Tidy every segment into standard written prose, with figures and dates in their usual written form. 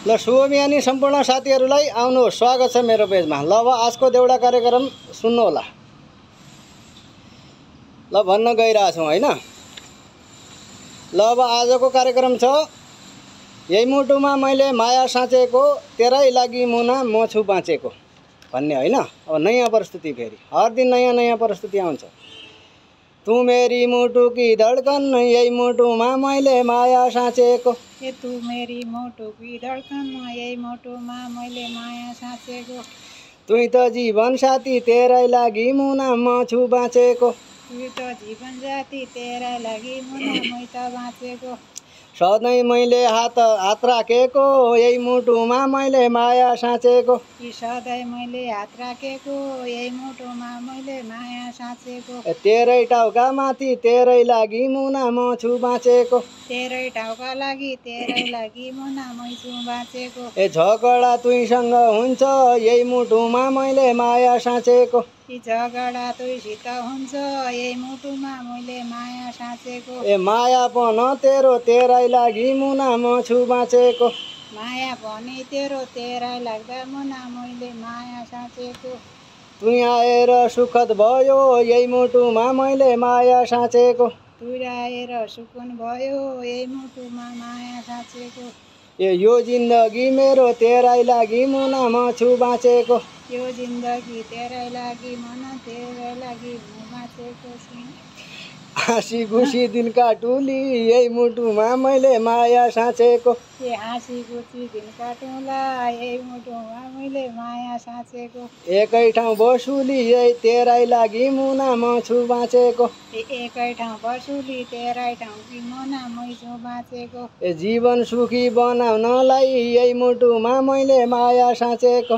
ल शुभ बिहानी सम्पूर्ण साथीहरूलाई आउनुहोस्, स्वागत छ मेरो पेजमा। ल अब आजको देउडा कार्यक्रम सुन्नु होला। ल भन्न गइरहेछौँ हैन। ल अब आजको कार्यक्रम छ यही मुटुमा मैले माया साँचेको, तेरै लागि मुना म छु बाँचेको भन्ने हैन। अब नयाँ प्रस्तुति, फेरि हर दिन नयाँ नयाँ प्रस्तुति आउँछ। तू मेरी मुटु की धडकन, यही मुटुमा मैले माया साँचेको। ए तू मेरी मुटु की धडकन, यही मुटुमा मैले माया साँचेको। तुई त जीवन साथी, तेरै लागि मुना म छु बाँचेको। तुई त जीवन साथी, तेरै लागि मुना मै त बाँचेको। सधैँ मैले हात राखेको, यही मुटुमा मैले माया साँचेको। यी सधैँ मैले हात राखेको, यही मुटुमा मैले माया साँचेको। तेरै टाउका माथि, तेरै लागि मुना म छु बाँचेको। तेरै टाउका लागि, तेरै लागि मुना मै छु बाँचेको। झगडा तुईसँग हुन्छ, यही मुटुमा मैले माया साँचेको। यी झगडा तुईसित हुन्छ, यही मुटुमा मैले माया साँचेको। मायापन तेरो, तेरै लागि मुना म छु बाँचेको। माया पनि तेरो, तेरै लाग्दा मुना मैले माया साँचेको। तुई आएर सुखद भयो, यही मुटुमा मैले माया साँचेको। तुई आएर सुकुन भयो, यही मुटुमा माया साँचेको। यो जिन्दगी मेरो, तेरै लागि मुना म छु बाँचेको। यो जिन्दगी तेरै लागि मुना, तेरै लागि म बाँचेको छु। हाँसी खुसी दिन काटुली, यही मुटुमा मैले माया साँचेको। हाँसी खुसी दिन काटुला, यही मुटुमा मैले माया साँचेको। एकै ठाउँ बसुली, यही तेरै लागि मुना म छु बाँचेको। एकै ठाउँ बसुली, तेरै ठाउँ कि मुना मै छु बाँचेको। जीवन सुखी बनाउनलाई, यही मुटुमा मैले माया साँचेको।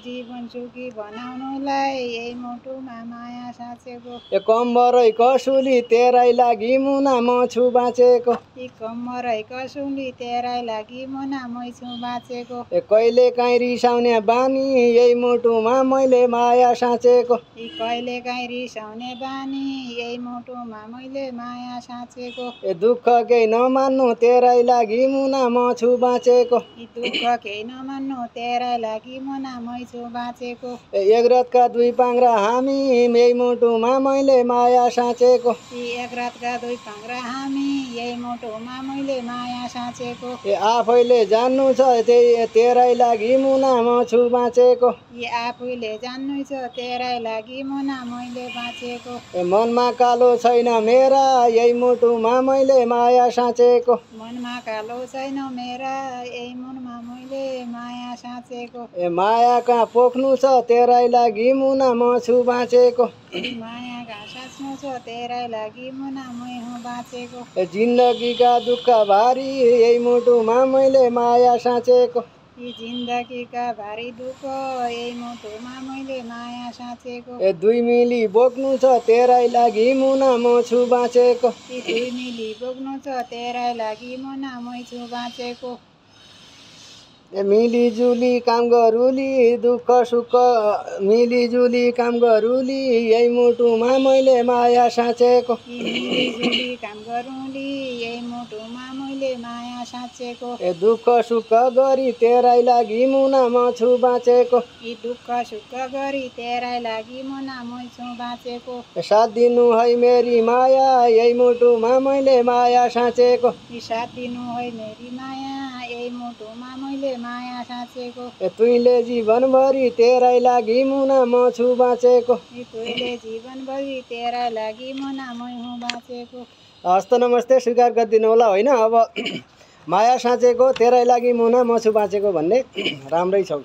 जीवन सुखी बनाउनुलाई, यही मुटुमा माया साँचेको। कम्मरै कसुली, तेरै लागि मुना म छु बाँचेको। कम्मरै कसुली, तेरै लागि मुना मै छु बाँचेको। कहिले काहीँ रिसाउने बानी, यही मुटुमा मैले माया साँचेको। कहिले काहीँ रिसाउने बानी, यही मुटुमा मैले माया साँचेको। दुःख केही नमान्नु, तेरै लागि मुना म छु बाँचेको। दुःख केही नमान्नु, तेरै लागि मुना मै छु बाँचेको। एक रातका दुई पाङ्ग्रा हामी, यही मुटुमा मैले माया साँचेको। एक रातका दुई पाङ्ग्रा हामी, यही मुटुमा मैले माया साँचेको। आफैले जान्नु छ, तेरै लागि मुना म छु बाँचेको। आफैले जान्नु छ, तेरै लागि मुना मैले बाँचेको। मनमा कालो छैन मेरा, यही मुटुमा मैले माया साँचेको। मनमा कालो छैन मेरा, यही मुनमा मैले माया साँचेको। माया कहाँ पोख्नु छ, तेरै लागि मुना म छु बाँचेको। माया कहाँ साँच्नु छ, तेरै लागि मुना मै हुँ बाँचेको। जिन्दगीका दुःख भारी, यही मुटुमा मैले माया साँचेको। यी जिन्दगीका भारी दुःख, यही मुटुमा मैले माया साँचेको। दुई मिली बोक्नु छ, तेरै लागि मुना म छु बाँचेको। दुई मिली बोक्नु छ, तेरै लागि मुना मै छु बाँचेको। मिलिजुली काम गरुली, दुःख सुख मिलिजुली काम गरुली, यही मुटुमा मैले माया साँचेको। मिलिजुली काम गरुली, यही मुटुमा मैले माया साँचेको। दुःख सुख गरी, तेरै लागि मुना म छु बाँचेको। दुःख सुख गरी, तेरै लागि मुना मै छु बाँचेको। साथ दिनु है मेरी माया, यही मुटुमा मैले माया साँचेको। साथ दिनु है मेरी माया, यही मुटुमा मैले माया साँचेको। तुईले जीवनभरि, तेरै लागि मुना म छु बाँचेको। तुईले जीवनभरि, तेरै लागि मुना मै हुँ बाँचेको। हस्त नमस्ते, स्वीकार गरिदिनु होला होइन। अब माया साँचेको, तेरै लागि मुना म छु बाँचेको भन्ने राम्रै छ।